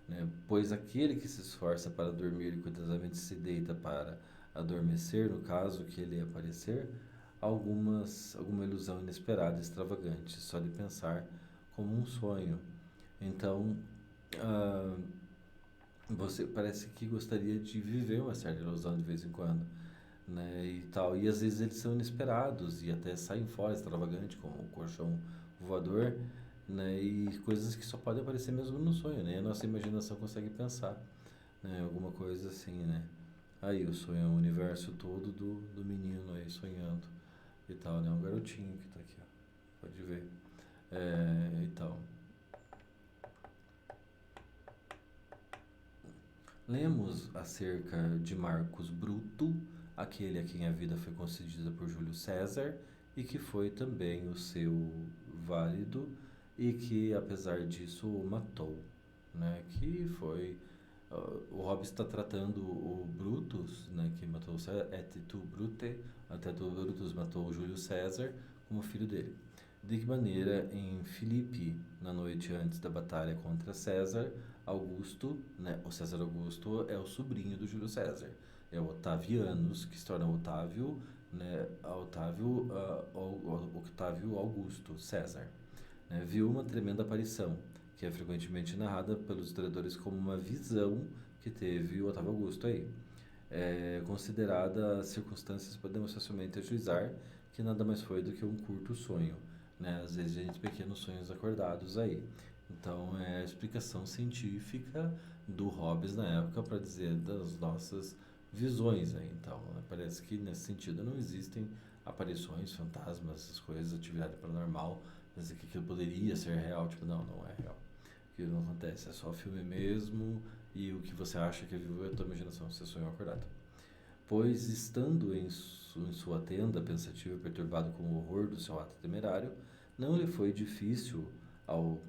né? Pois aquele que se esforça para dormir e cuidadosamente se deita para adormecer, no caso que ele aparecer, alguma ilusão inesperada, extravagante, só de pensar como um sonho. Então, ah, você parece que gostaria de viver uma certa ilusão de vez em quando, né? E tal. E às vezes eles são inesperados e até saem fora, extravagante, como o colchão voador, né? E coisas que só podem aparecer mesmo no sonho, né? A nossa imaginação consegue pensar, né? Alguma coisa assim, né? Aí o sonho é o universo todo do menino aí sonhando e tal, né? Um garotinho que tá aqui, ó. Pode ver. E tal. Lemos acerca de Marcos Bruto, aquele a quem a vida foi concedida por Júlio César e que foi também o seu válido e que, apesar disso, o matou, né? Que foi o Hobbes está tratando o Brutus, né, que matou César, et tu Brute, até tu Brutus matou o Júlio César como filho dele. De que maneira, em Filipe, na noite antes da batalha contra César, Augusto, né, o César Augusto é o sobrinho do Júlio César, é o Octavianus, que se torna Otávio, né, Octávio Augusto César, né, viu uma tremenda aparição, que é frequentemente narrada pelos historiadores como uma visão que teve o Otávio Augusto aí. Considerada as circunstâncias, podemos facilmente ajuizar que nada mais foi do que um curto sonho, né? Às vezes a gente pequenos sonhos acordados aí, Então, é a explicação científica do Hobbes na época para dizer das nossas visões aí. Então, né, parece que nesse sentido não existem aparições, fantasmas, essas coisas, atividade paranormal, mas que aquilo poderia ser real, tipo, não, não é real. Aquilo não acontece, é só filme mesmo e o que você acha que viu é a tua imaginação, você sonhou acordado. Pois, estando em sua tenda, pensativo e perturbado com o horror do seu ato temerário, não lhe foi difícil, ao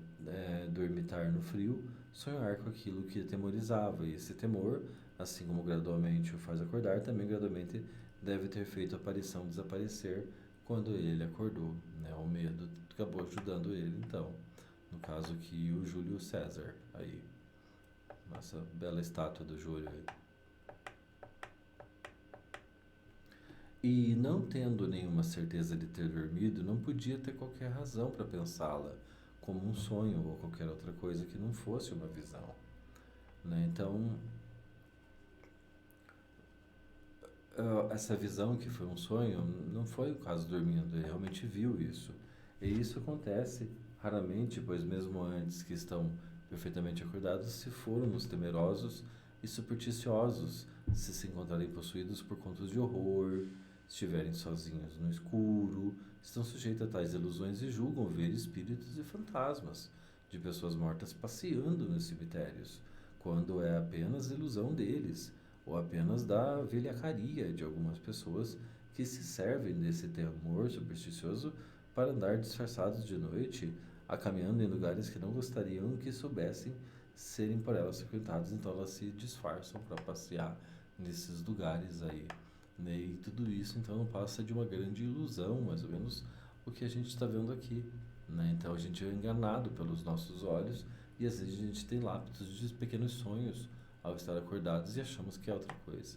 dormitar no frio, sonhar com aquilo que atemorizava, e esse temor, assim como gradualmente o faz acordar, também gradualmente deve ter feito a aparição desaparecer quando ele acordou. Né? O medo acabou ajudando ele, então. No caso aqui, o Júlio César. Aí, nossa bela estátua do Júlio aí. E não tendo nenhuma certeza de ter dormido, não podia ter qualquer razão para pensá-la como um sonho ou qualquer outra coisa que não fosse uma visão. Né? Então, essa visão que foi um sonho não foi o caso dormindo, ele realmente viu isso. E isso acontece raramente, pois mesmo antes que estão perfeitamente acordados, se foram os temerosos e supersticiosos, se encontrarem possuídos por contos de horror, estiverem sozinhos no escuro, estão sujeitos a tais ilusões e julgam ver espíritos e fantasmas de pessoas mortas passeando nos cemitérios, quando é apenas ilusão deles ou apenas da velhacaria de algumas pessoas que se servem desse temor supersticioso para andar disfarçados de noite, caminhando em lugares que não gostariam que soubessem serem por elas frequentados, então elas se disfarçam para passear nesses lugares aí. Né? E tudo isso então não passa de uma grande ilusão, mais ou menos o que a gente está vendo aqui. Né? Então a gente é enganado pelos nossos olhos e às vezes a gente tem lapsos de pequenos sonhos ao estar acordados e achamos que é outra coisa.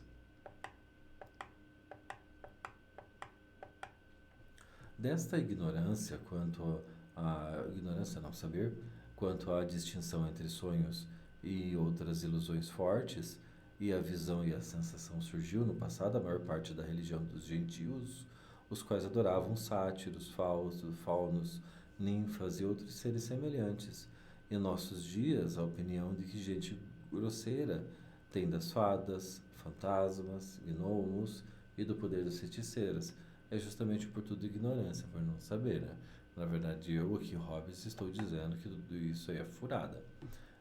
Desta ignorância quanto à ignorância, não saber, quanto à distinção entre sonhos e outras ilusões fortes, e a visão e a sensação surgiu no passado a maior parte da religião dos gentios, os quais adoravam sátiros, faunos, ninfas e outros seres semelhantes. Em nossos dias, a opinião de que gente grosseira tem das fadas, fantasmas, gnomos e do poder das feiticeiras é justamente por tudo ignorância, por não saber, né? Na verdade, eu aqui, Hobbes, estou dizendo que tudo isso aí é furada,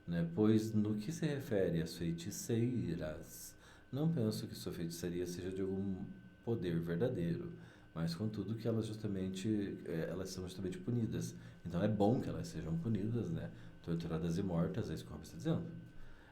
né? Pois no que se refere às feiticeiras, não penso que sua feitiçaria seja de algum poder verdadeiro, mas contudo que elas justamente, elas são justamente punidas. Então é bom que elas sejam punidas, né? Torturadas e mortas, é isso que o Hobbes está dizendo.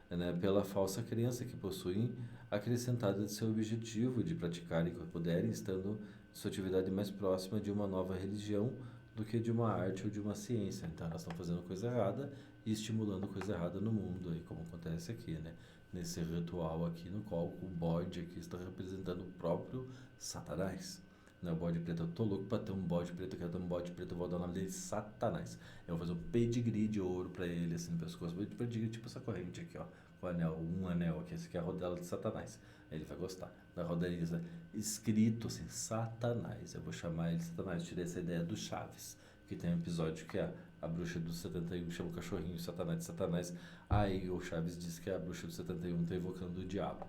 Né, pela falsa crença que possuem, acrescentada de seu objetivo de praticarem quando puderem, estando sua atividade mais próxima de uma nova religião do que de uma arte ou de uma ciência. Então elas estão fazendo coisa errada e estimulando coisa errada no mundo, aí, como acontece aqui, né? Nesse ritual aqui, no qual o bode aqui está representando o próprio Satanás. Né, o bode preto, eu tô louco pra ter um bode preto, eu quero ter um bode preto, eu vou dar o nome dele Satanás. Eu vou fazer um pedigree de ouro pra ele, assim, no pescoço. Pedigree tipo essa corrente aqui, ó. O anel, um anel aqui, esse aqui é a rodela de Satanás. Ele vai gostar. Na rodelinha, escrito assim, Satanás. Eu vou chamar ele Satanás. Tirei essa ideia do Chaves, que tem um episódio que é a bruxa do 71 chama o cachorrinho Satanás de Satanás. Aí o Chaves diz que a bruxa do 71 tá evocando o diabo.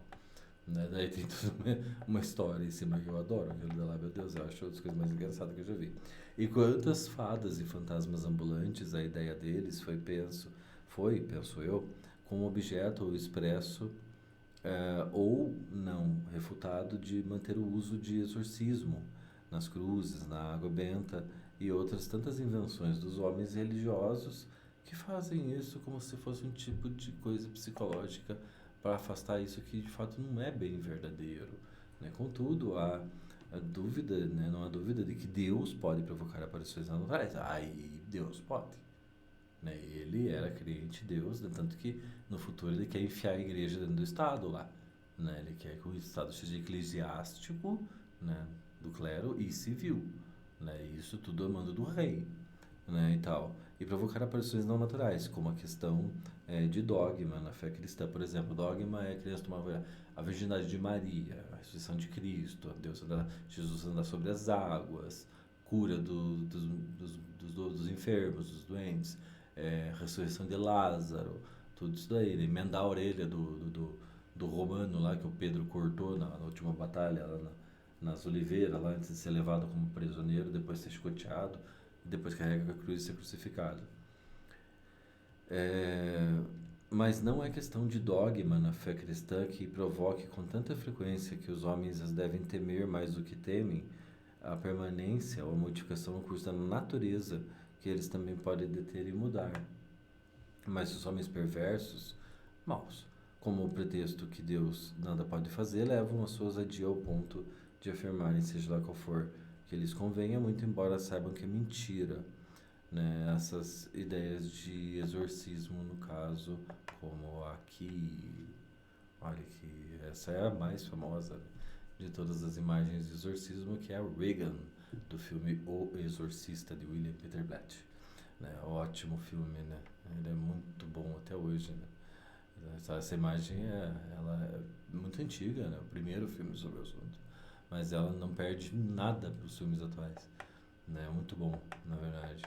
Né? Daí tem toda uma história em cima que eu adoro. Aquilo lá, meu Deus, eu acho uma das coisas mais engraçadas que eu já vi. E quantas fadas e fantasmas ambulantes, a ideia deles penso eu, como objeto ou expresso ou não refutado de manter o uso de exorcismo nas cruzes, na água benta e outras tantas invenções dos homens religiosos que fazem isso como se fosse um tipo de coisa psicológica para afastar isso que de fato não é bem verdadeiro. Né? Contudo, a dúvida, né? Não há dúvida de que Deus pode provocar aparições naturais. Aí Deus pode. Né? Ele era crente em Deus, né? Tanto que no futuro ele quer enfiar a igreja dentro do Estado lá. Né? Ele quer que o Estado seja eclesiástico, né? Do clero e civil. Né? Isso tudo a mando do rei. Né? E tal. E provocar aparições não naturais, como a questão de dogma na fé cristã. Por exemplo, dogma é a criança tomar a virgindade de Maria, a ressurreição de Cristo, Jesus andar sobre as águas, cura dos enfermos, dos doentes. ressurreição de Lázaro, tudo isso daí, né? Emendar a orelha do romano lá que o Pedro cortou na última batalha lá nas oliveiras, lá antes de ser levado como prisioneiro, depois ser escoteado, depois carrega a cruz e ser crucificado. É, mas não é questão de dogma na fé cristã que provoque com tanta frequência que os homens as devem temer mais do que temem a permanência ou a modificação no curso da natureza que eles também podem deter e mudar. Mas os homens perversos, maus, como o pretexto que Deus nada pode fazer, levam as suas ousadia ao ponto de afirmarem, seja lá qual for que lhes convenha, muito embora saibam que é mentira, né? Essas ideias de exorcismo, no caso, como aqui, olha que essa é a mais famosa de todas as imagens de exorcismo, que é a Regan, do filme O Exorcista, de William Peter Blatty, né? Ótimo filme, né? Ele é muito bom até hoje, né? Essa imagem ela é muito antiga, né? O primeiro filme sobre o assunto, mas ela não perde nada para os filmes atuais, né? Muito bom, na verdade.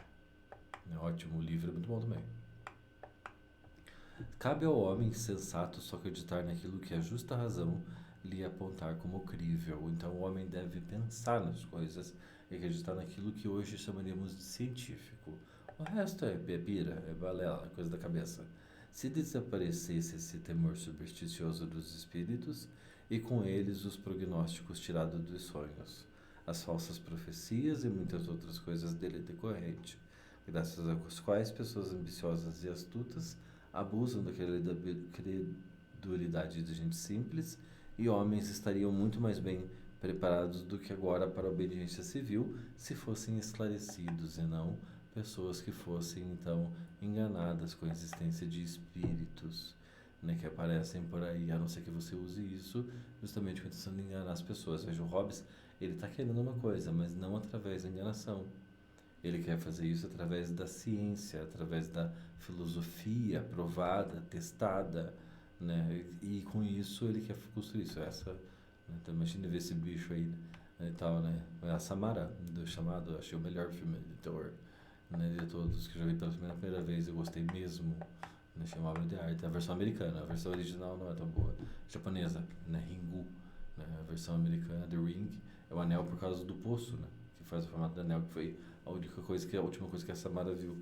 É ótimo, o livro é muito bom também. Cabe ao homem sensato só acreditar naquilo que a justa razão lhe apontar como crível. Então o homem deve pensar nas coisas e acreditar naquilo que hoje chamaríamos de científico. O resto é pira, é balela, é coisa da cabeça. Se desaparecesse esse temor supersticioso dos espíritos e com eles os prognósticos tirados dos sonhos, as falsas profecias e muitas outras coisas dele decorrente, graças às quais pessoas ambiciosas e astutas abusam da credulidade de gente simples e homens estariam muito mais bem preparados do que agora para a obediência civil se fossem esclarecidos e não pessoas que fossem então enganadas com a existência de espíritos, né, que aparecem por aí, a não ser que você use isso justamente com a intenção de enganar as pessoas. Veja, o Hobbes, ele está querendo uma coisa, mas não através da enganação. Ele quer fazer isso através da ciência, através da filosofia provada, testada, né? E com isso ele quer construir isso. Essa, né? Então imagina ver esse bicho aí, né? E tal, né? A Samara, do chamado, achei o melhor filme de terror, né? De todos que eu já vi pela primeira vez, eu gostei mesmo, né? Chama Obra de Arte. A versão americana, a versão original não é tão boa. Japonesa, né? Ringu, né? A versão americana, The Ring, é o anel por causa do poço, né? Que faz o formato do anel, que foi a última coisa que a Samara viu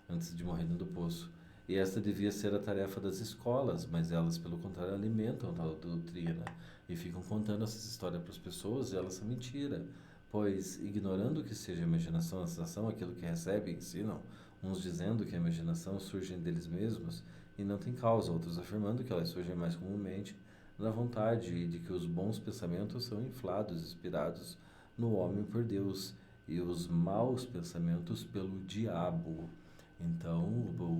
antes de morrer dentro do poço. E esta devia ser a tarefa das escolas, mas elas, pelo contrário, alimentam tal doutrina e ficam contando essas histórias para as pessoas e elas são mentira, pois, ignorando que seja imaginação a sensação, aquilo que recebem e ensinam, uns dizendo que a imaginação surge deles mesmos e não tem causa, outros afirmando que elas surgem mais comumente da vontade e de que os bons pensamentos são inflados, inspirados no homem por Deus e os maus pensamentos pelo diabo. Então,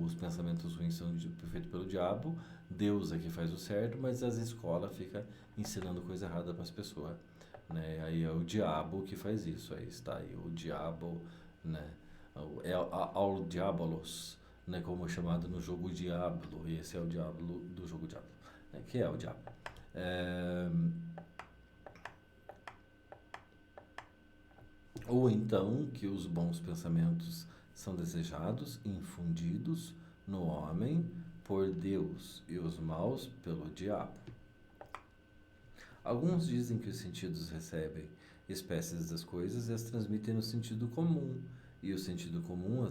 os pensamentos ruins são feitos pelo diabo, Deus é que faz o certo, mas as escolas ficam ensinando coisa errada para as pessoas, né? Aí é o diabo que faz isso, aí está aí o diabo, né? É ao diabolos, né? Como é chamado no jogo Diablo, e esse é o diabo do jogo Diablo, né? Que é o diabo. É... Ou então que os bons pensamentos são desejados e infundidos no homem por Deus e os maus pelo diabo. Alguns dizem que os sentidos recebem espécies das coisas e as transmitem no sentido comum, e o sentido comum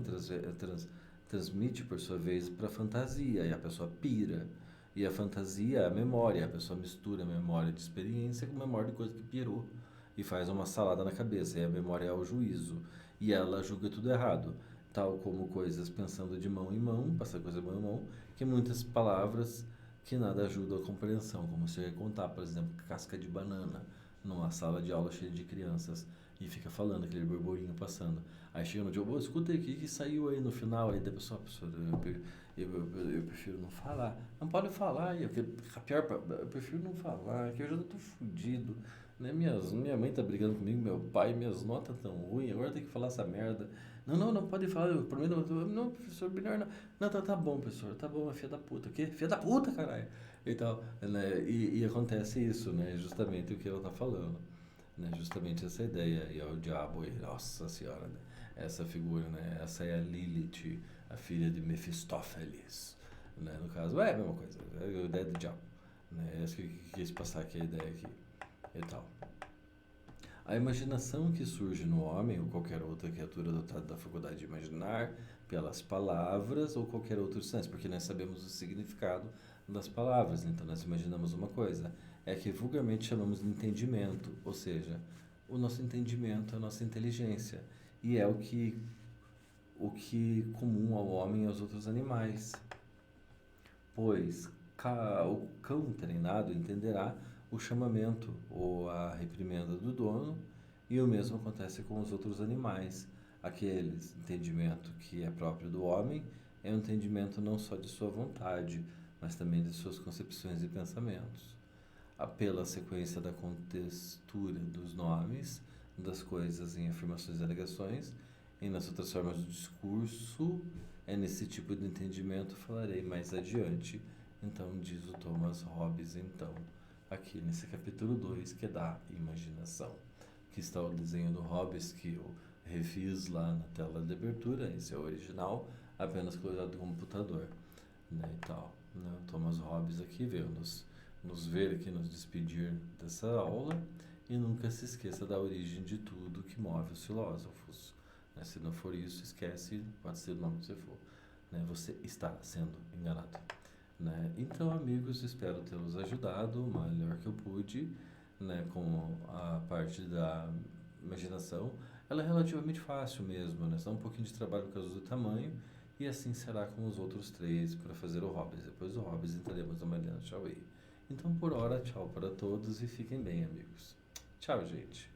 transmite, por sua vez, para a fantasia, e a pessoa pira. E a fantasia é a memória, a pessoa mistura a memória de experiência com a memória de coisa que pirou e faz uma salada na cabeça, e a memória é o juízo, e ela julga tudo errado, tal como coisas pensando de mão em mão, passar coisa de mão em mão, que muitas palavras que nada ajudam a compreensão, como se contar, por exemplo, casca de banana numa sala de aula cheia de crianças e fica falando aquele burburinho passando. Aí chega no dia, escuta aí, o que saiu aí no final? Aí da pessoa, professor, eu prefiro não falar. Não pode falar, eu prefiro não falar, que eu já tô fudido. Né? Minha mãe tá brigando comigo, meu pai, minhas notas tão ruins, agora tem que falar essa merda. Não pode falar, eu prometo, não, professor, melhor não. Não, tá bom, professor, tá bom, é filha da puta. O quê? Filha da puta, caralho. E tal, né? E acontece isso, né? Justamente o que ela tá falando, né? Justamente essa ideia. E é o diabo, e, nossa senhora, né? Essa figura, né? Essa é a Lilith, a filha de Mefistófeles, né? No caso, é a mesma coisa, é a ideia do diabo, né? É isso que eu quis passar aqui, a ideia aqui e tal. A imaginação que surge no homem ou qualquer outra criatura dotada da faculdade de imaginar pelas palavras ou qualquer outro senso, porque nós sabemos o significado das palavras, então nós imaginamos uma coisa, é que vulgarmente chamamos de entendimento, ou seja, o nosso entendimento é a nossa inteligência, e é o que comum ao homem e aos outros animais, pois o cão treinado entenderá o chamamento ou a reprimenda do dono, e o mesmo acontece com os outros animais. Aquele entendimento que é próprio do homem é um entendimento não só de sua vontade, mas também de suas concepções e pensamentos. Pela sequência da contextura dos nomes, das coisas em afirmações e alegações, e nas outras formas do discurso, é nesse tipo de entendimento falarei mais adiante. Então, diz o Thomas Hobbes, então, aqui nesse capítulo 2 que é da imaginação. Aqui está o desenho do Hobbes que eu refiz lá na tela de abertura, esse é o original, apenas colocado no computador, né, e tal. Né? O Thomas Hobbes aqui veio nos ver aqui, nos despedir dessa aula, e nunca se esqueça da origem de tudo que move os filósofos. Né? Se não for isso, esquece, pode ser o nome que você for. Né? Você está sendo enganado. Né? Então, amigos, espero tê-los ajudado o melhor que eu pude, né? Com a parte da imaginação. Ela é relativamente fácil mesmo, né? Só um pouquinho de trabalho por causa do tamanho, e assim será com os outros três para fazer o Hobbes. Depois do Hobbes entraremos na Mariana Chauí. Então, por hora, tchau para todos e fiquem bem, amigos. Tchau, gente.